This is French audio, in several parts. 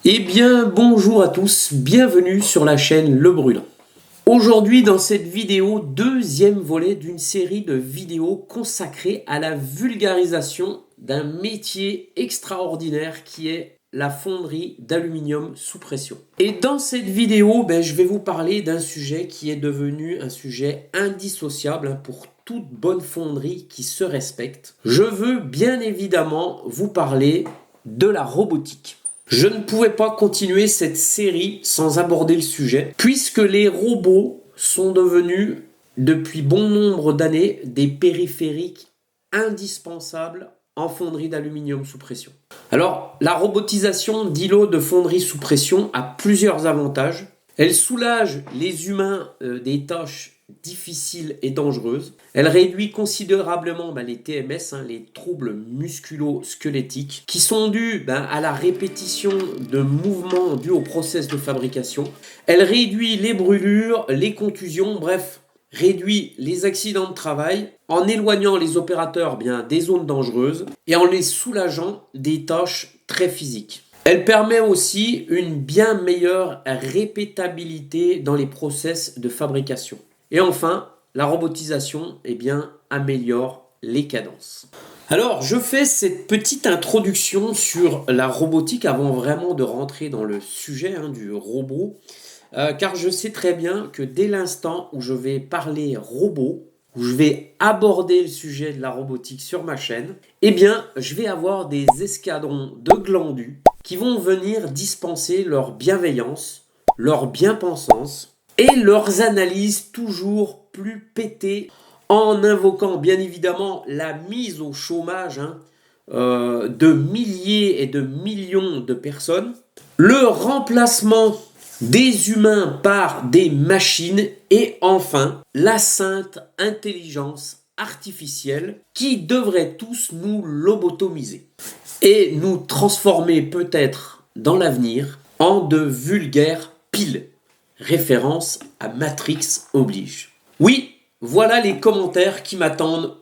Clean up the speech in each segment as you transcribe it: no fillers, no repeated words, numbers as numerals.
Eh bien, bonjour à tous, bienvenue sur la chaîne Le Brûlant. Aujourd'hui, dans cette vidéo, deuxième volet d'une série de vidéos consacrées à la vulgarisation d'un métier extraordinaire qui est la fonderie d'aluminium sous pression. Et dans cette vidéo, je vais vous parler d'un sujet qui est devenu un sujet indissociable pour toute bonne fonderie qui se respecte. Je veux bien évidemment vous parler de la robotique. Je ne pouvais pas continuer cette série sans aborder le sujet, puisque les robots sont devenus, depuis bon nombre d'années, des périphériques indispensables en fonderie d'aluminium sous pression. Alors, la robotisation d'îlots de fonderie sous pression a plusieurs avantages. Elle soulage les humains des tâches difficiles et dangereuses. Elle réduit considérablement les TMS, les troubles musculo-squelettiques, qui sont dus à la répétition de mouvements dus au process de fabrication. Elle réduit les brûlures, les contusions, bref, réduit les accidents de travail en éloignant les opérateurs des zones dangereuses et en les soulageant des tâches très physiques. Elle permet aussi une bien meilleure répétabilité dans les process de fabrication. Et enfin, la robotisation améliore les cadences. Alors, je fais cette petite introduction sur la robotique avant vraiment de rentrer dans le sujet du robot, car je sais très bien que dès l'instant où je vais parler robot, où je vais aborder le sujet de la robotique sur ma chaîne, je vais avoir des escadrons de glandus qui vont venir dispenser leur bienveillance, leur bien-pensance et leurs analyses toujours plus pétées en invoquant bien évidemment la mise au chômage de milliers et de millions de personnes, le remplacement des humains par des machines et enfin la sainte intelligence artificielle qui devrait tous nous lobotomiser et nous transformer peut-être dans l'avenir en de vulgaires piles. Référence à Matrix oblige. Oui, voilà les commentaires qui m'attendent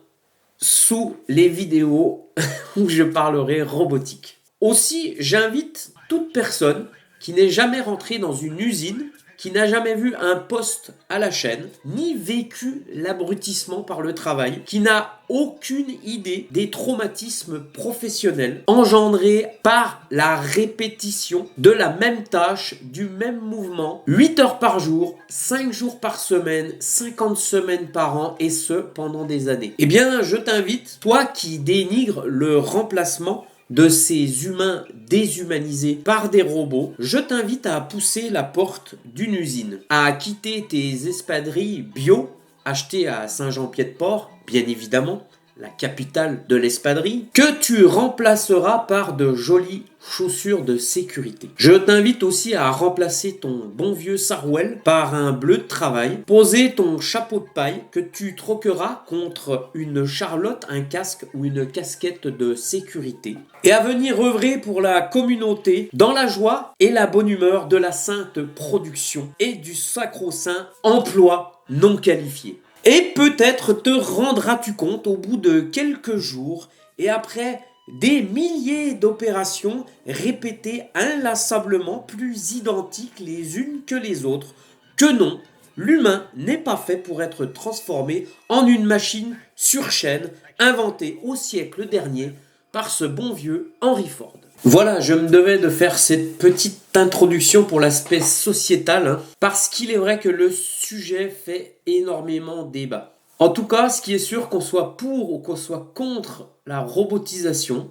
sous les vidéos où je parlerai robotique. Aussi, j'invite toute personne qui n'est jamais rentrée dans une usine, qui n'a jamais vu un poste à la chaîne, ni vécu l'abrutissement par le travail, qui n'a aucune idée des traumatismes professionnels engendrés par la répétition de la même tâche, du même mouvement, 8 heures par jour, 5 jours par semaine, 50 semaines par an, et ce, pendant des années. Eh bien, je t'invite, toi qui dénigres le remplacement de ces humains déshumanisés par des robots, je t'invite à pousser la porte d'une usine, à quitter tes espadrilles bio, achetées à Saint-Jean-Pied-de-Port, bien évidemment, la capitale de l'espadrille, que tu remplaceras par de jolies chaussures de sécurité. Je t'invite aussi à remplacer ton bon vieux sarouel par un bleu de travail, poser ton chapeau de paille que tu troqueras contre une charlotte, un casque ou une casquette de sécurité, et à venir œuvrer pour la communauté dans la joie et la bonne humeur de la sainte production et du sacro-saint emploi non qualifié. Et peut-être te rendras-tu compte au bout de quelques jours et après des milliers d'opérations répétées inlassablement, plus identiques les unes que les autres, que non, l'humain n'est pas fait pour être transformé en une machine sur chaîne inventée au siècle dernier par ce bon vieux Henry Ford. Voilà, je me devais de faire cette petite introduction pour l'aspect sociétal, parce qu'il est vrai que le sujet fait énormément débat. En tout cas, ce qui est sûr, qu'on soit pour ou qu'on soit contre la robotisation,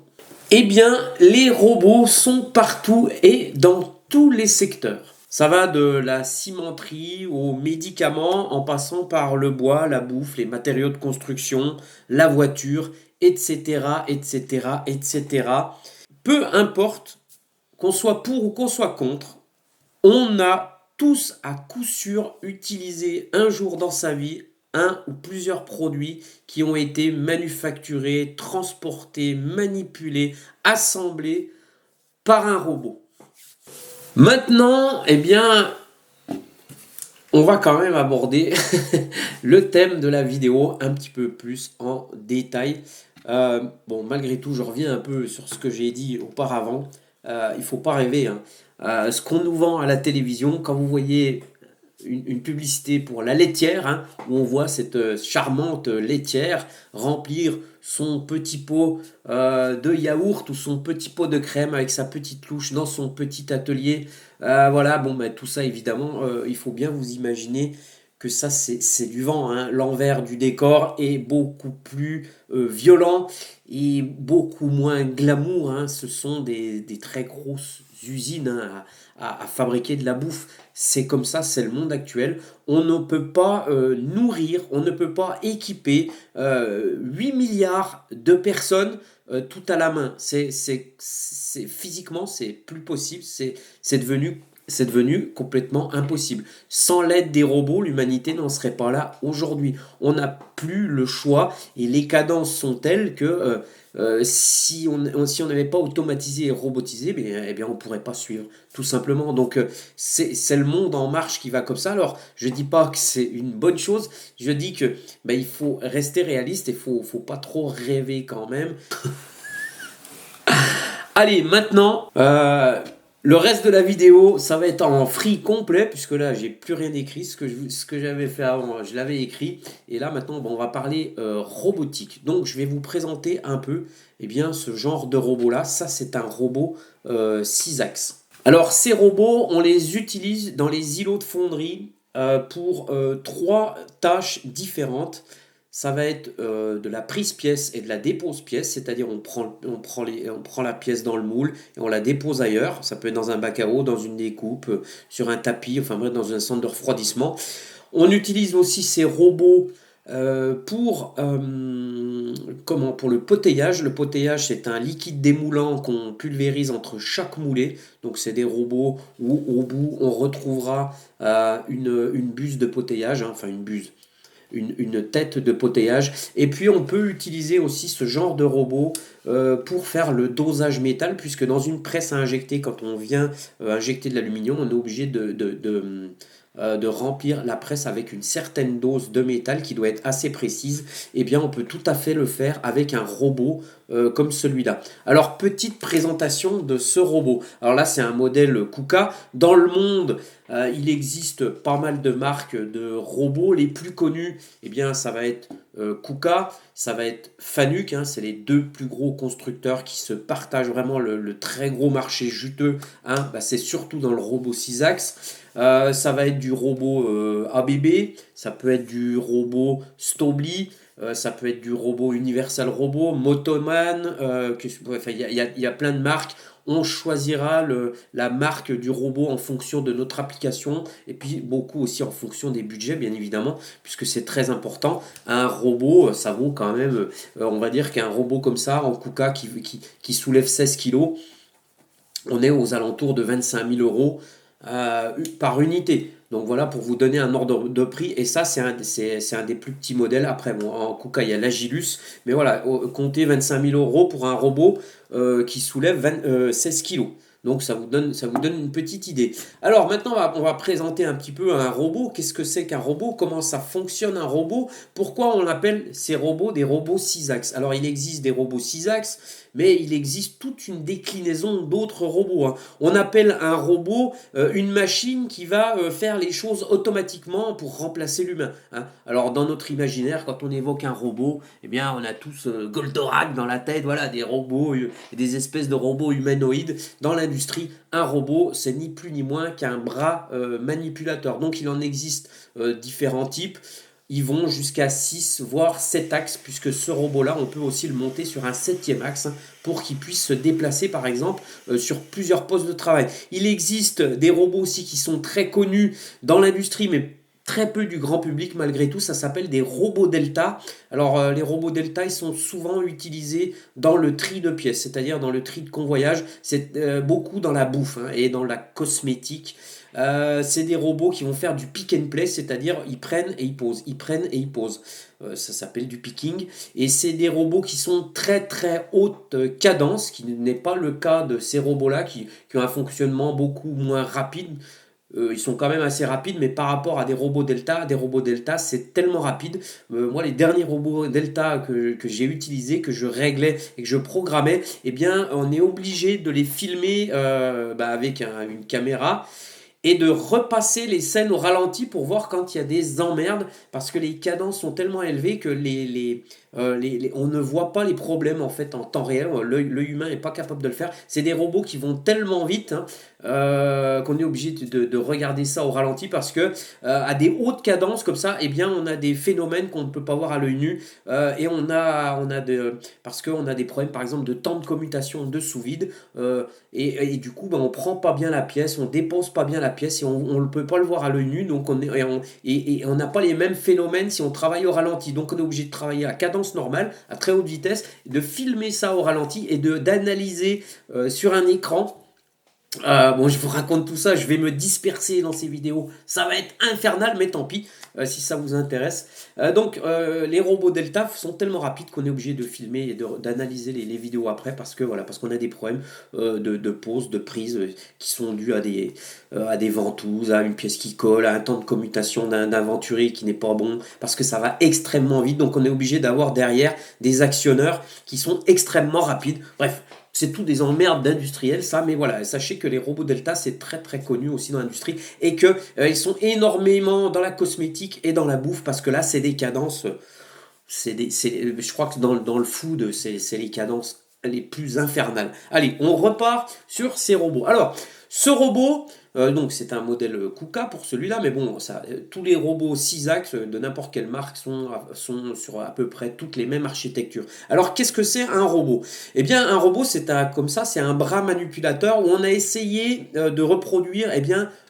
les robots sont partout et dans tous les secteurs. Ça va de la cimenterie aux médicaments, en passant par le bois, la bouffe, les matériaux de construction, la voiture, etc., etc., etc. Peu importe qu'on soit pour ou qu'on soit contre, on a tous à coup sûr utilisé un jour dans sa vie un ou plusieurs produits qui ont été manufacturés, transportés, manipulés, assemblés par un robot. Maintenant, on va quand même aborder le thème de la vidéo un petit peu plus en détail. Malgré tout, je reviens un peu sur ce que j'ai dit auparavant. il faut pas rêver, hein. Ce qu'on nous vend à la télévision, quand vous voyez une publicité pour la laitière, hein, où on voit cette charmante laitière remplir son petit pot de yaourt ou son petit pot de crème avec sa petite louche dans son petit atelier. Voilà, bon, ben, tout ça évidemment, il faut bien vous imaginer que ça c'est du vent, hein. L'envers du décor est beaucoup plus violent et beaucoup moins glamour, hein. Ce sont des très grosses usines, hein, à fabriquer de la bouffe. C'est comme ça, c'est le monde actuel. On ne peut pas nourrir, on ne peut pas équiper 8 milliards de personnes tout à la main. Physiquement, c'est plus possible. C'est devenu complètement impossible. Sans l'aide des robots, l'humanité n'en serait pas là aujourd'hui. On n'a plus le choix et les cadences sont telles que si on n'avait pas automatisé et robotisé, eh bien on ne pourrait pas suivre, tout simplement. Donc c'est le monde en marche qui va comme ça. Alors je ne dis pas que c'est une bonne chose, je dis que il faut rester réaliste et faut pas trop rêver quand même. Allez, maintenant, le reste de la vidéo, ça va être en free complet, puisque là, j'ai plus rien écrit. Ce que j'avais fait avant, je l'avais écrit. Et là, maintenant, bon, on va parler robotique. Donc, je vais vous présenter un peu ce genre de robot-là. Ça, c'est un robot 6 axes. Alors, ces robots, on les utilise dans les îlots de fonderie pour 3 tâches différentes. Ça va être de la prise-pièce et de la dépose-pièce, c'est-à-dire on prend la pièce dans le moule et on la dépose ailleurs. Ça peut être dans un bac à eau, dans une découpe, sur un tapis, enfin bref, dans un centre de refroidissement. On utilise aussi ces robots pour le potayage. Le potayage, c'est un liquide démoulant qu'on pulvérise entre chaque moulée. Donc c'est des robots où au bout on retrouvera une buse de potayage, hein, enfin une buse. Une tête de potayage. Et puis on peut utiliser aussi ce genre de robot pour faire le dosage métal, puisque dans une presse à injecter, quand on vient injecter de l'aluminium, on est obligé de remplir la presse avec une certaine dose de métal qui doit être assez précise. Eh bien on peut tout à fait le faire avec un robot comme celui-là. Alors petite présentation de ce robot. Alors là c'est un modèle KUKA. Dans le monde il existe pas mal de marques de robots. Les plus connus, ça va être KUKA, ça va être Fanuc, hein, c'est les 2 plus gros constructeurs qui se partagent vraiment le très gros marché juteux, hein, c'est surtout dans le robot 6 axes. Ça va être du robot ABB, ça peut être du robot Stobli, ça peut être du robot Universal Robot, Motoman, il y a plein de marques. On choisira la marque du robot en fonction de notre application et puis beaucoup aussi en fonction des budgets, bien évidemment, puisque c'est très important. Un robot, ça vaut quand même, on va dire qu'un robot comme ça, en KUKA, qui soulève 16 kilos, on est aux alentours de 25 000 euros par unité. Donc voilà, pour vous donner un ordre de prix. Et ça, c'est un des plus petits modèles. Après, bon, en KUKA, il y a l'Agilus. Mais voilà, comptez 25 000 euros pour un robot qui soulève 16 kilos. Donc ça vous donne une petite idée. Alors maintenant, on va présenter un petit peu un robot. Qu'est-ce que c'est qu'un robot? Comment ça fonctionne un robot? Pourquoi on appelle ces robots des robots 6 axes? Alors il existe des robots 6 axes, mais il existe toute une déclinaison d'autres robots, hein. On appelle un robot une machine qui va faire les choses automatiquement pour remplacer l'humain, hein. Alors dans notre imaginaire, quand on évoque un robot, on a tous Goldorak dans la tête, voilà, des robots, des espèces de robots humanoïdes. Dans l'industrie, un robot, c'est ni plus ni moins qu'un bras manipulateur. Donc il en existe différents types. Ils vont jusqu'à 6 voire 7 axes, puisque ce robot-là, on peut aussi le monter sur un 7e axe, hein, pour qu'il puisse se déplacer par exemple sur plusieurs postes de travail. Il existe des robots aussi qui sont très connus dans l'industrie, mais très peu du grand public malgré tout. Ça s'appelle des robots Delta. Alors les robots Delta, ils sont souvent utilisés dans le tri de pièces, c'est-à-dire dans le tri de convoyage. C'est beaucoup dans la bouffe, hein, et dans la cosmétique. C'est des robots qui vont faire du pick and place, c'est-à-dire ils prennent et ils posent, ils prennent et ils posent. Ça s'appelle du picking. Et c'est des robots qui sont très très haute cadence, qui n'est pas le cas de ces robots-là qui ont un fonctionnement beaucoup moins rapide. Ils sont quand même assez rapides, mais par rapport à des robots Delta, c'est tellement rapide. Moi, les derniers robots Delta que j'ai utilisés, que je réglais et que je programmais, eh bien, on est obligé de les filmer avec une caméra et de repasser les scènes au ralenti pour voir quand il y a des emmerdes, parce que les cadences sont tellement élevées que on ne voit pas les problèmes en fait en temps réel. L'œil humain n'est pas capable de le faire. C'est des robots qui vont tellement vite, hein, qu'on est obligé de regarder ça au ralenti, parce que à des hautes cadences comme ça, eh bien, on a des phénomènes qu'on ne peut pas voir à l'œil nu, et parce qu'on a des problèmes par exemple de temps de commutation de sous-vide, et du coup, on prend pas bien la pièce, on dépose pas bien la pièce et on ne peut pas le voir à l'œil nu, donc on n'a pas les mêmes phénomènes si on travaille au ralenti. Donc on est obligé de travailler à cadence normale, à très haute vitesse, de filmer ça au ralenti et d'analyser sur un écran. Bon, je vous raconte tout ça, je vais me disperser dans ces vidéos. Ça va être infernal, mais tant pis, si ça vous intéresse. Les robots Delta sont tellement rapides qu'on est obligé de filmer et d'analyser les vidéos après, parce que voilà, parce qu'on a des problèmes de pause, de prise, qui sont dus à des ventouses, à une pièce qui colle, à un temps de commutation d'un venturi qui n'est pas bon, parce que ça va extrêmement vite. Donc on est obligé d'avoir derrière des actionneurs qui sont extrêmement rapides. Bref. C'est tout des emmerdes d'industriels, ça, mais voilà, sachez que les robots Delta, c'est très très connu aussi dans l'industrie, et que ils sont énormément dans la cosmétique et dans la bouffe, parce que là, c'est des cadences, je crois que dans le food, c'est les cadences les plus infernales. Allez, on repart sur ces robots. Alors, ce robot, donc c'est un modèle KUKA pour celui-là, mais bon, tous les robots 6 axes de n'importe quelle marque sont sur à peu près toutes les mêmes architectures. Alors qu'est-ce que c'est un robot? Eh bien un robot, comme ça, c'est un bras manipulateur où on a essayé de reproduire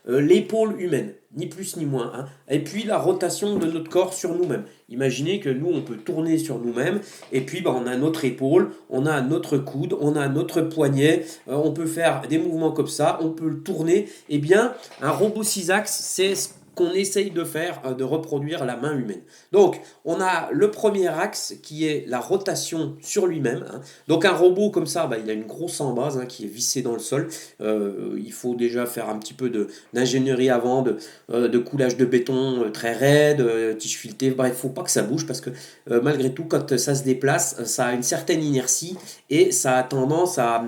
l'épaule humaine, ni plus ni moins, hein. Et puis la rotation de notre corps sur nous-mêmes. Imaginez que nous, on peut tourner sur nous-mêmes, et puis on a notre épaule, on a notre coude, on a notre poignet, on peut faire des mouvements comme ça, on peut le tourner. Eh bien, un robot 6 axes, c'est ce qu'on essaye de faire, de reproduire la main humaine. Donc, on a le premier axe qui est la rotation sur lui-même, hein. Donc, un robot comme ça, il a une grosse embase, hein, qui est vissée dans le sol. Il faut déjà faire un petit peu d'ingénierie avant, de coulage de béton très raide, tige filetée. Bref, il ne faut pas que ça bouge, parce que malgré tout, quand ça se déplace, ça a une certaine inertie et ça a tendance à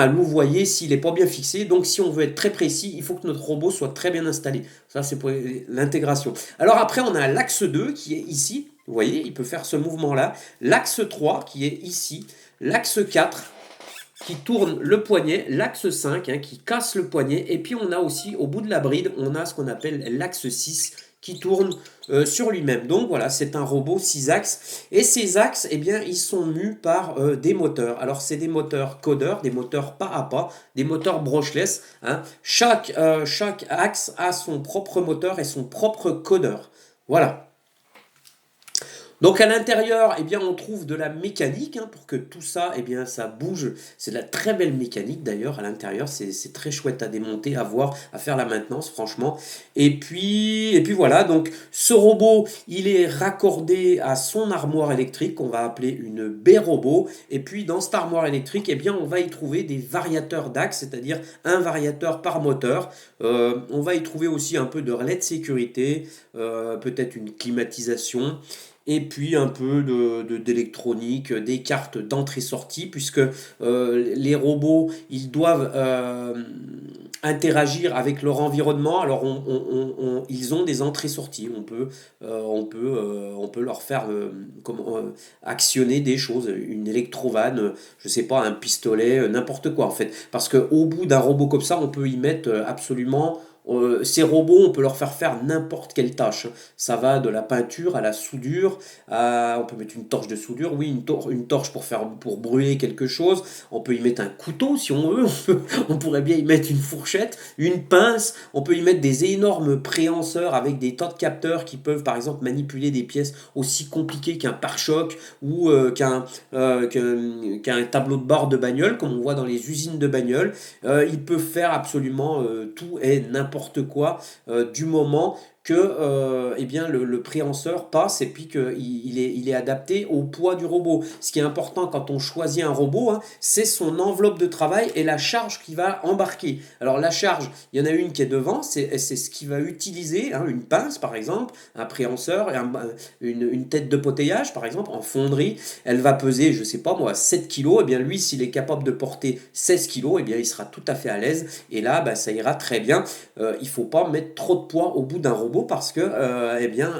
louvoyer s'il n'est pas bien fixé. Donc, si on veut être très précis, il faut que notre robot soit très bien installé. Ça, c'est pour l'intégration. Alors après, on a l'axe 2 qui est ici. Vous voyez, il peut faire ce mouvement-là. L'axe 3 qui est ici. L'axe 4 qui tourne le poignet. L'axe 5 qui casse le poignet. Et puis on a aussi, au bout de la bride, on a ce qu'on appelle l'axe 6 qui tourne sur lui-même. Donc voilà, c'est un robot 6 axes. Et ces axes, eh bien, ils sont mus par des moteurs. Alors c'est des moteurs codeurs, des moteurs pas à pas, des moteurs brushless, hein. Chaque axe a son propre moteur et son propre codeur. Voilà. Donc à l'intérieur, eh bien, on trouve de la mécanique, hein, pour que tout ça, eh bien, ça bouge. C'est de la très belle mécanique d'ailleurs à l'intérieur. C'est très chouette à démonter, à voir, à faire la maintenance, franchement. Et puis voilà. Donc ce robot, il est raccordé à son armoire électrique qu'on va appeler une B-robot. Et puis dans cette armoire électrique, eh bien, on va y trouver des variateurs d'axe, c'est-à-dire un variateur par moteur. On va y trouver aussi un peu de relais de sécurité, peut-être une climatisation, et puis un peu d'électronique, des cartes d'entrée-sortie, puisque les robots, ils doivent interagir avec leur environnement. Alors ils ont des entrées-sorties. On peut leur faire actionner des choses, une électrovanne, je sais pas, un pistolet, n'importe quoi en fait. Parce qu'au bout d'un robot comme ça, on peut y mettre absolument... Ces robots, on peut leur faire n'importe quelle tâche. Ça va de la peinture à la soudure, on peut mettre une torche de soudure, oui, une torche pour brûler quelque chose. On peut y mettre un couteau si on veut. On pourrait bien y mettre une fourchette, une pince. On peut y mettre des énormes préhenseurs avec des tas de capteurs qui peuvent par exemple manipuler des pièces aussi compliquées qu'un pare-choc ou qu'un tableau de bord de bagnole, comme on voit dans les usines de bagnole. Ils peuvent faire absolument tout et n'importe quoi, du moment que eh bien, le préhenseur passe et puis qu'il est adapté au poids du robot. Ce qui est important quand on choisit un robot, hein, c'est son enveloppe de travail et la charge qu'il va embarquer. Alors la charge, il y en a une qui est devant, c'est ce qu'il va utiliser, hein, une pince par exemple, un préhenseur, une tête de potaillage par exemple, en fonderie, elle va peser, je sais pas moi, 7 kilos, et bien lui, s'il est capable de porter 16 kilos, et bien il sera tout à fait à l'aise, et là, bah, ça ira très bien. Il faut pas mettre trop de poids au bout d'un robot parce que, eh bien,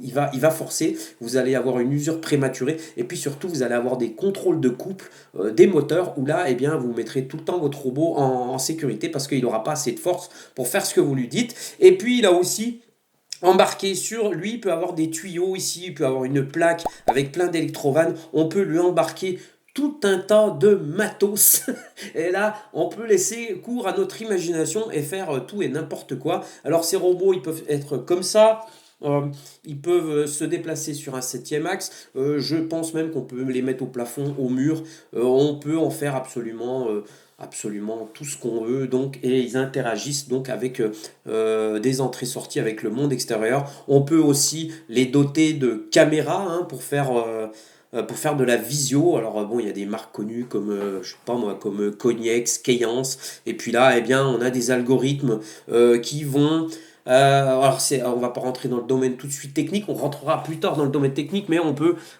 il va forcer, vous allez avoir une usure prématurée, et puis surtout, vous allez avoir des contrôles de couple des moteurs, où là, eh bien, vous mettrez tout le temps votre robot en sécurité parce qu'il n'aura pas assez de force pour faire ce que vous lui dites. Et puis, il a aussi embarqué sur lui, il peut avoir des tuyaux ici, il peut avoir une plaque avec plein d'électrovannes, on peut lui embarquer tout un tas de matos et là on peut laisser cours à notre imagination et faire tout et n'importe quoi. Alors ces robots ils peuvent être comme ça, euh, ils peuvent se déplacer sur un septième axe. Je pense même qu'on peut les mettre au plafond, au mur. On peut en faire absolument tout ce qu'on veut. Donc, et ils interagissent donc avec des entrées-sorties avec le monde extérieur. On peut aussi les doter de caméras hein, pour faire de la visio. Alors bon, il y a des marques connues comme je sais pas moi, comme Cognex, Keyence. Et puis là, eh bien, on a des algorithmes qui vont alors on va pas rentrer dans le domaine tout de suite technique, on rentrera plus tard dans le domaine technique, mais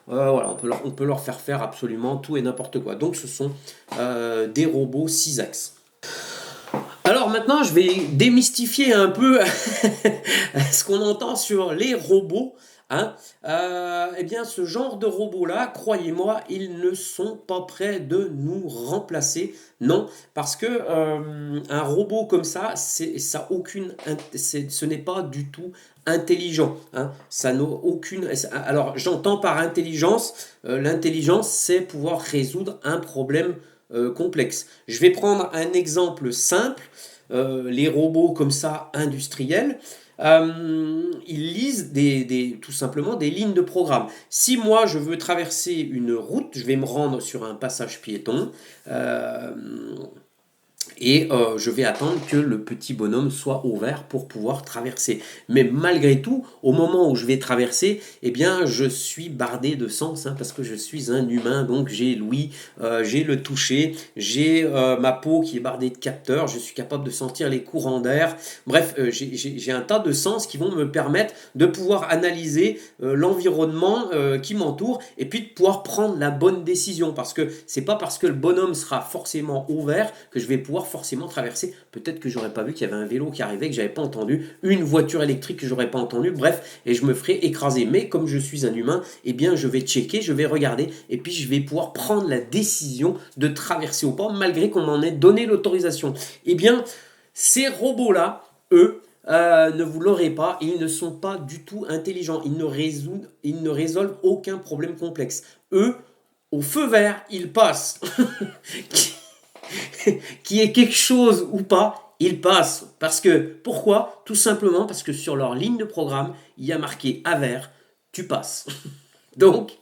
voilà, on peut leur faire faire absolument tout et n'importe quoi. Donc ce sont des robots 6 axes. Alors maintenant, je vais démystifier un peu ce qu'on entend sur les robots. Hein. Eh bien, ce genre de robots-là, croyez-moi, ils ne sont pas prêts de nous remplacer. Non, parce que un robot comme ça, ce n'est pas du tout intelligent. Hein. Ça n'a aucune. Alors, j'entends par intelligence, l'intelligence, c'est pouvoir résoudre un problème complexe. Je vais prendre un exemple simple. Les robots comme ça industriels, ils lisent tout simplement des lignes de programme. Si moi je veux traverser une route, je vais me rendre sur un passage piéton. Euh, et je vais attendre que le petit bonhomme soit au vert pour pouvoir traverser. Mais malgré tout, au moment où je vais traverser, eh bien, je suis bardé de sens, hein, parce que je suis un humain, donc j'ai l'ouïe, j'ai le toucher, j'ai ma peau qui est bardée de capteurs, je suis capable de sentir les courants d'air. Bref, j'ai un tas de sens qui vont me permettre de pouvoir analyser l'environnement qui m'entoure et puis de pouvoir prendre la bonne décision. Parce que c'est pas parce que le bonhomme sera forcément au vert que je vais pouvoir forcément traverser. Peut-être que j'aurais pas vu qu'il y avait un vélo qui arrivait, que j'avais pas entendu, une voiture électrique que j'aurais pas entendu, bref, et je me ferai écraser. Mais comme je suis un humain, eh bien je vais checker, je vais regarder, et puis je vais pouvoir prendre la décision de traverser ou pas, malgré qu'on m'en ait donné l'autorisation. Eh bien, ces robots-là, eux, ne vous l'aurez pas, ils ne sont pas du tout intelligents, ils ne résolvent aucun problème complexe. Eux, au feu vert, ils passent. Qu'il y ait quelque chose ou pas, ils passent. Parce que, pourquoi? Tout simplement parce que sur leur ligne de programme, il y a marqué à vert, tu passes. Donc,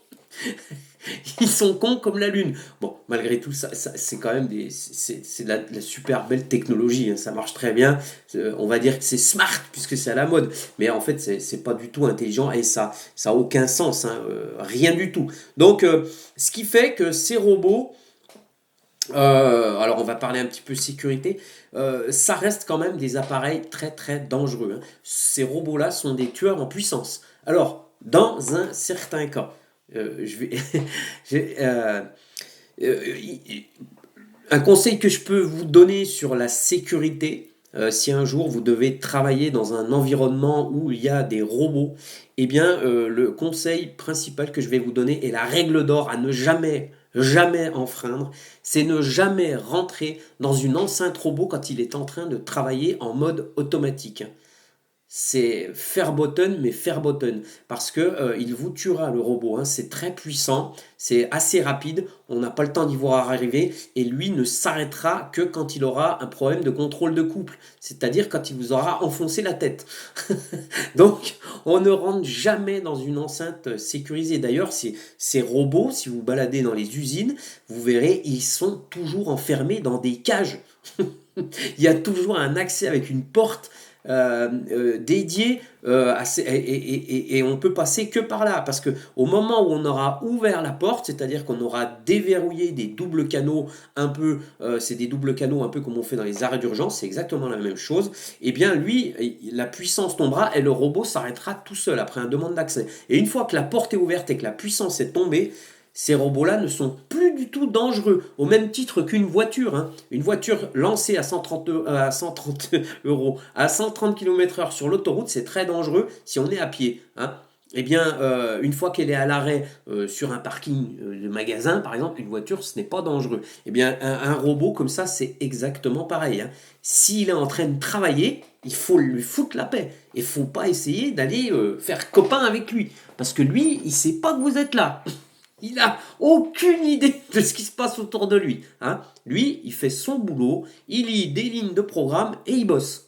ils sont cons comme la lune. Bon, malgré tout, c'est quand même c'est de la super belle technologie. Hein, ça marche très bien. On va dire que c'est smart puisque c'est à la mode. Mais en fait, c'est pas du tout intelligent et ça a aucun sens. Hein, rien du tout. Donc, ce qui fait que ces robots, alors on va parler un petit peu sécurité, ça reste quand même des appareils très très dangereux. Hein. Ces robots-là sont des tueurs en puissance. Alors, dans un certain cas, je vais, euh, euh, un conseil que je peux vous donner sur la sécurité, si un jour vous devez travailler dans un environnement où il y a des robots, eh bien le conseil principal que je vais vous donner et la règle d'or à ne jamais enfreindre, c'est ne jamais rentrer dans une enceinte robot quand il est en train de travailler en mode automatique. C'est verboten, mais verboten, parce que il vous tuera le robot. Hein. C'est très puissant, c'est assez rapide, on n'a pas le temps d'y voir arriver, et lui ne s'arrêtera que quand il aura un problème de contrôle de couple, c'est-à-dire quand il vous aura enfoncé la tête. Donc, on ne rentre jamais dans une enceinte sécurisée. D'ailleurs, ces robots, si vous baladez dans les usines, vous verrez, ils sont toujours enfermés dans des cages. Il y a toujours un accès avec une porte dédié et on peut passer que par là. Parce que au moment où on aura ouvert la porte, c'est-à-dire qu'on aura déverrouillé des doubles canaux un peu, c'est des doubles canaux un peu comme on fait dans les arrêts d'urgence, c'est exactement la même chose, et bien lui, la puissance tombera et le robot s'arrêtera tout seul après une demande d'accès. Et une fois que la porte est ouverte et que la puissance est tombée, ces robots-là ne sont plus du tout dangereux, au même titre qu'une voiture. Hein. Une voiture lancée à 130 euros, à 130 km/h sur l'autoroute, c'est très dangereux si on est à pied. Hein. Eh bien, une fois qu'elle est à l'arrêt sur un parking de magasin, par exemple, une voiture, ce n'est pas dangereux. Eh bien, un robot comme ça, c'est exactement pareil. Hein. S'il est en train de travailler, il faut lui foutre la paix. Il ne faut pas essayer d'aller faire copain avec lui. Parce que lui, il ne sait pas que vous êtes là. Il n'a aucune idée de ce qui se passe autour de lui. Hein. Lui, il fait son boulot, il lit des lignes de programme et il bosse.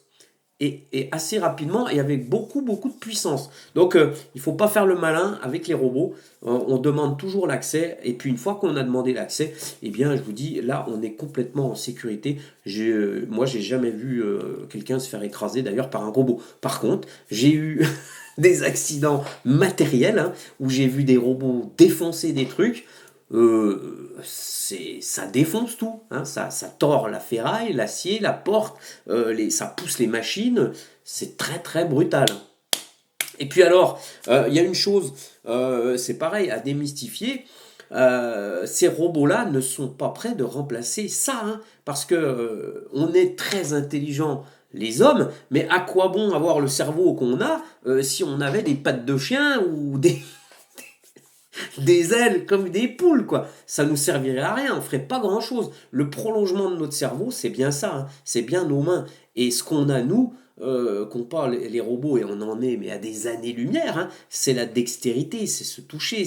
Et assez rapidement et avec beaucoup de puissance. Donc il ne faut pas faire le malin avec les robots. On demande toujours l'accès et puis une fois qu'on a demandé l'accès, eh bien je vous dis, là on est complètement en sécurité. Moi j'ai jamais vu quelqu'un se faire écraser d'ailleurs par un robot. Par contre, j'ai eu des accidents matériels hein, où j'ai vu des robots défoncer des trucs. Ça défonce tout, hein, ça tord la ferraille, l'acier, la porte, ça pousse les machines, c'est très brutal. Et puis alors, il y a une chose, c'est pareil, à démystifier, ces robots-là ne sont pas prêts de remplacer ça, hein, parce que on est très intelligents les hommes, mais à quoi bon avoir le cerveau qu'on a si on avait des pattes de chien ou des ailes comme des poules, quoi. Ça nous servirait à rien, on ferait pas grand-chose. Le prolongement de notre cerveau, c'est bien ça, hein. C'est bien nos mains. Et ce qu'on a, nous, qu'on parle les robots, et on en est mais à des années-lumière, hein, c'est la dextérité, c'est se toucher,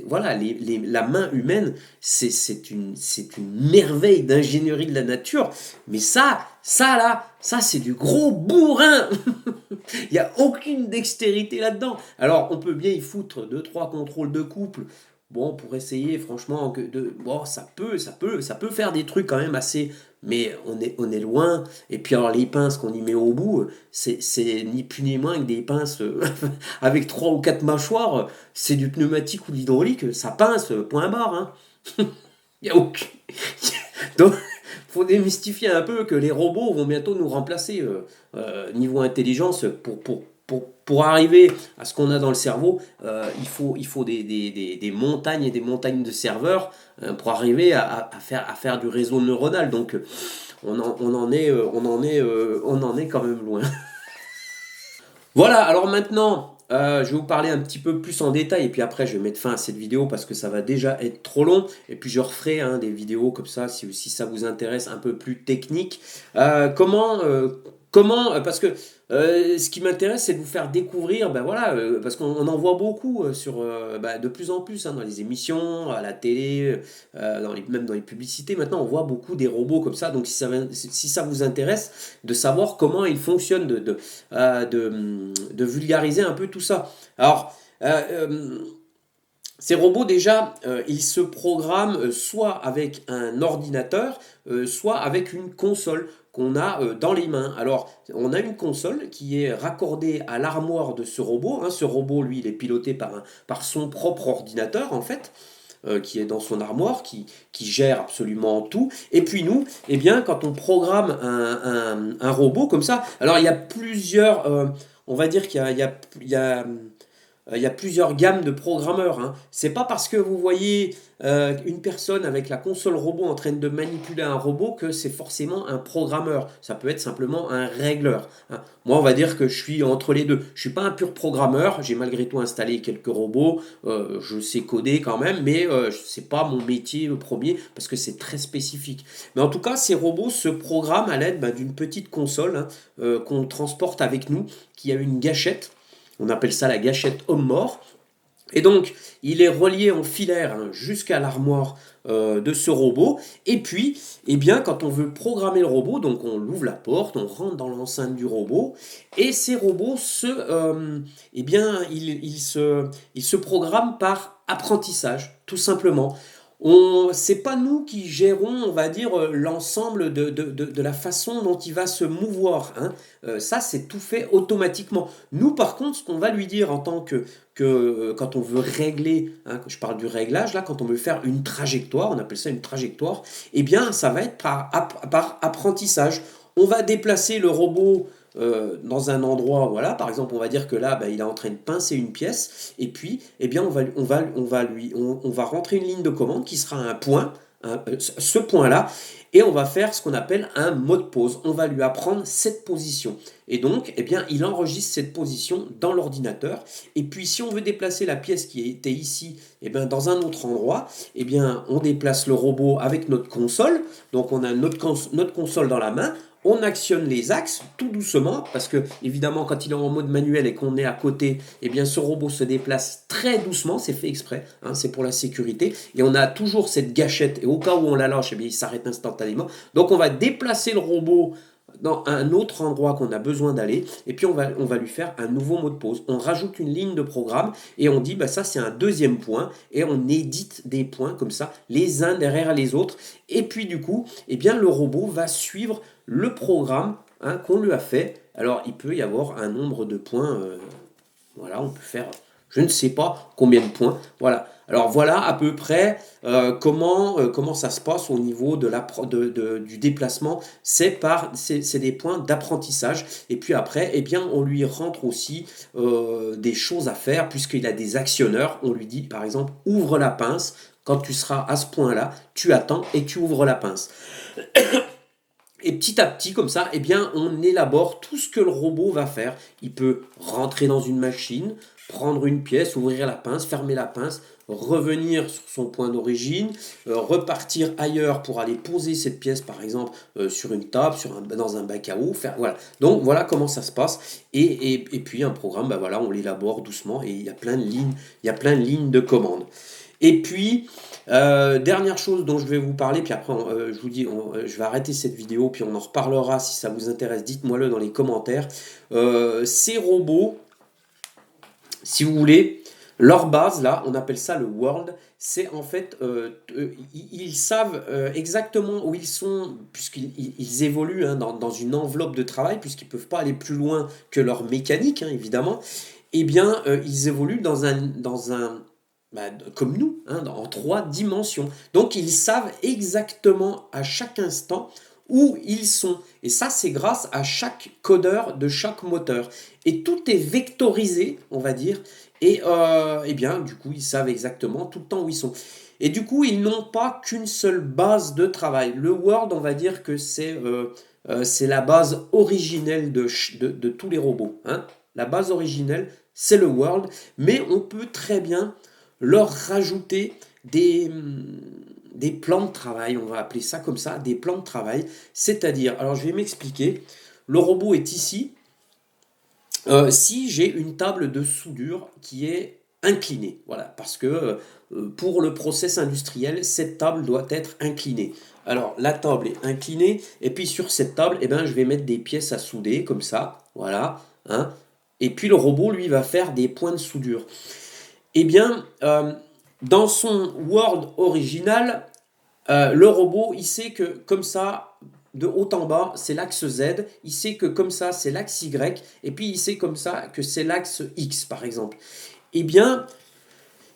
voilà, la main humaine, c'est une merveille d'ingénierie de la nature, mais ça c'est du gros bourrin. Il n'y a aucune dextérité là-dedans. Alors, on peut bien y foutre 2-3 contrôles de couple. Bon, pour essayer, franchement, bon, ça peut faire des trucs quand même assez. Mais on est loin. Et puis, alors, les pinces qu'on y met au bout, c'est ni plus ni moins que des pinces avec 3 ou 4 mâchoires. C'est du pneumatique ou de l'hydraulique. Ça pince, point barre. Hein. Il n'y a aucun. Donc, faut démystifier un peu que les robots vont bientôt nous remplacer niveau intelligence pour arriver à ce qu'on a dans le cerveau, il faut des montagnes et des montagnes de serveurs pour arriver à faire du réseau neuronal. Donc on en est quand même loin. Voilà, alors maintenant, je vais vous parler un petit peu plus en détail et puis après je vais mettre fin à cette vidéo parce que ça va déjà être trop long et puis je referai hein, des vidéos comme ça si ça vous intéresse un peu plus technique. Parce que ce qui m'intéresse c'est de vous faire découvrir, ben voilà, parce qu'on en voit beaucoup de plus en plus hein, dans les émissions, à la télé, même dans les publicités. Maintenant on voit beaucoup des robots comme ça, donc si ça vous intéresse de savoir comment ils fonctionnent, de vulgariser un peu tout ça. Alors, ces robots, déjà, ils se programment soit avec un ordinateur, soit avec une console qu'on a dans les mains. Alors, on a une console qui est raccordée à l'armoire de ce robot. Hein. Ce robot, lui, il est piloté par son propre ordinateur, en fait. Qui est dans son armoire, qui gère absolument tout. Et puis nous, eh bien, quand on programme un robot comme ça, alors il y a plusieurs, on va dire qu'il y a plusieurs gammes de programmeurs. Hein. C'est pas parce que vous voyez une personne avec la console robot en train de manipuler un robot que c'est forcément un programmeur. Ça peut être simplement un régleur. Hein. Moi, on va dire que je suis entre les deux. Je suis pas un pur programmeur. J'ai malgré tout installé quelques robots. Je sais coder quand même, mais c'est pas mon métier premier parce que c'est très spécifique. Mais en tout cas, ces robots se programment à l'aide d'une petite console hein, qu'on transporte avec nous, qui a une gâchette. On appelle ça la gâchette homme-mort. Et donc, il est relié en filaire hein, jusqu'à l'armoire de ce robot. Et puis, eh bien, quand on veut programmer le robot, donc on ouvre la porte, on rentre dans l'enceinte du robot, et ces robots ils se programment par apprentissage, tout simplement. c'est pas nous qui gérons, on va dire, l'ensemble de la façon dont il va se mouvoir, hein. Ça, c'est tout fait automatiquement. Nous, par contre, ce qu'on va lui dire en tant que quand on veut régler, hein, je parle du réglage, là, quand on veut faire une trajectoire, on appelle ça une trajectoire, eh bien, ça va être par apprentissage. On va déplacer le robot dans un endroit, voilà, par exemple, on va dire que là, bah, il est en train de pincer une pièce, et puis, eh bien, on va rentrer une ligne de commande qui sera un point, ce point-là, et on va faire ce qu'on appelle un mode pause. On va lui apprendre cette position. Et donc, eh bien, il enregistre cette position dans l'ordinateur. Et puis, si on veut déplacer la pièce qui était ici, eh bien, dans un autre endroit, eh bien, on déplace le robot avec notre console. Donc, on a notre console dans la main. On actionne les axes tout doucement parce que évidemment quand il est en mode manuel et qu'on est à côté, eh bien ce robot se déplace très doucement, c'est fait exprès, hein, c'est pour la sécurité et on a toujours cette gâchette et au cas où on la lâche, eh bien il s'arrête instantanément. Donc on va déplacer le robot dans un autre endroit qu'on a besoin d'aller et puis on va lui faire un nouveau mot de pause. On rajoute une ligne de programme et on dit bah ça c'est un deuxième point et on édite des points comme ça les uns derrière les autres et puis du coup eh bien le robot va suivre le programme, hein, qu'on lui a fait. Alors il peut y avoir un nombre de points, voilà, on peut faire je ne sais pas combien de points. Voilà. Alors voilà à peu près comment ça se passe au niveau du déplacement. C'est des points d'apprentissage. Et puis après, eh bien, on lui rentre aussi des choses à faire puisqu'il a des actionneurs. On lui dit par exemple ouvre la pince. Quand tu seras à ce point-là, tu attends et tu ouvres la pince. Et petit à petit, comme ça, eh bien, on élabore tout ce que le robot va faire. Il peut rentrer dans une machine, prendre une pièce, ouvrir la pince, fermer la pince, revenir sur son point d'origine, repartir ailleurs pour aller poser cette pièce, par exemple, sur une table, dans un bac à eau. Voilà. Donc voilà comment ça se passe. Et puis un programme, bah, voilà, on l'élabore doucement et il y a plein de lignes, il y a plein de lignes de commande. Et puis, dernière chose dont je vais vous parler, puis après je vous dis, je vais arrêter cette vidéo, puis on en reparlera si ça vous intéresse, dites-moi-le dans les commentaires. Ces robots, si vous voulez, leur base, là, on appelle ça le world, c'est en fait, ils savent exactement où ils sont, puisqu'ils évoluent hein, dans une enveloppe de travail, puisqu'ils ne peuvent pas aller plus loin que leur mécanique, hein, évidemment, eh bien, ils évoluent bah, comme nous, hein, en 3 dimensions. Donc ils savent exactement à chaque instant où ils sont. Et ça, c'est grâce à chaque codeur de chaque moteur. Et tout est vectorisé, on va dire. Et bien, du coup, ils savent exactement tout le temps où ils sont. Et du coup, ils n'ont pas qu'une seule base de travail. Le Word, on va dire que c'est la base originelle de tous les robots, hein. La base originelle, c'est le Word. Mais on peut très bien leur rajouter des plans de travail, on va appeler ça comme ça, des plans de travail, c'est-à-dire, alors je vais m'expliquer, le robot est ici, si j'ai une table de soudure qui est inclinée, voilà, parce que pour le process industriel, cette table doit être inclinée. Alors la table est inclinée, et puis sur cette table, eh ben, je vais mettre des pièces à souder, comme ça, voilà, hein, et puis le robot, lui, va faire des points de soudure. Eh bien, dans son Word original, le robot, il sait que comme ça, de haut en bas, c'est l'axe Z. Il sait que comme ça, c'est l'axe Y. Et puis, il sait comme ça que c'est l'axe X, par exemple. Eh bien,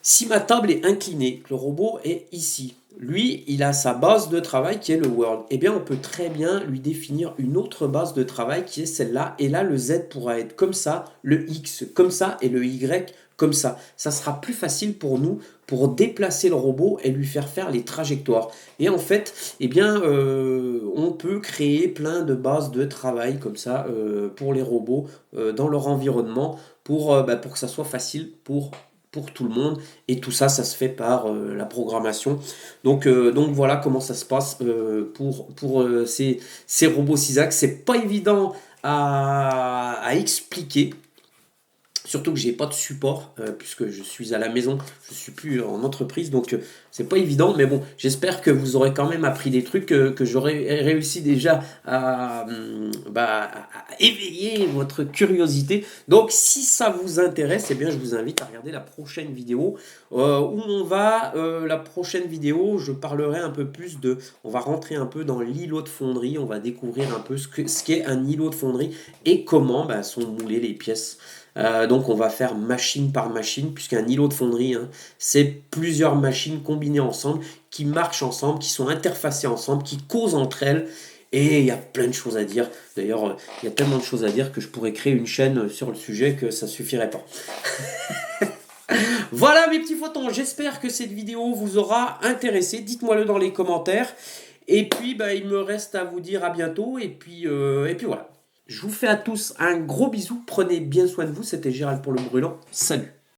si ma table est inclinée, que le robot est ici, lui, il a sa base de travail qui est le Word. Eh bien, on peut très bien lui définir une autre base de travail qui est celle-là. Et là, le Z pourra être comme ça, le X comme ça et le Y comme ça. Ça sera plus facile pour nous pour déplacer le robot et lui faire les trajectoires. Et en fait, eh bien, on peut créer plein de bases de travail comme ça pour les robots dans leur environnement pour que ça soit facile pour tout le monde. Et tout ça, ça se fait par la programmation. Donc voilà comment ça se passe pour ces robots 6 axes. C'est pas évident à expliquer. Surtout que j'ai pas de support puisque je suis à la maison, je suis plus en entreprise, donc c'est pas évident. Mais bon, j'espère que vous aurez quand même appris des trucs, que j'aurai réussi déjà à éveiller votre curiosité. Donc si ça vous intéresse, eh bien je vous invite à regarder la prochaine vidéo où on va. La prochaine vidéo, je parlerai un peu plus de. On va rentrer un peu dans l'îlot de fonderie, on va découvrir un peu ce qu'est un îlot de fonderie et comment sont moulées les pièces. Donc on va faire machine par machine, puisqu'un îlot de fonderie, hein, c'est plusieurs machines combinées ensemble, qui marchent ensemble, qui sont interfacées ensemble, qui causent entre elles. Et il y a plein de choses à dire. D'ailleurs, il y a tellement de choses à dire que je pourrais créer une chaîne sur le sujet que ça suffirait pas. Voilà mes petits photons, j'espère que cette vidéo vous aura intéressé. Dites-moi le dans les commentaires. Et puis il me reste à vous dire à bientôt. Et puis voilà. Je vous fais à tous un gros bisou. Prenez bien soin de vous. C'était Gérald pour le Brûlant. Salut.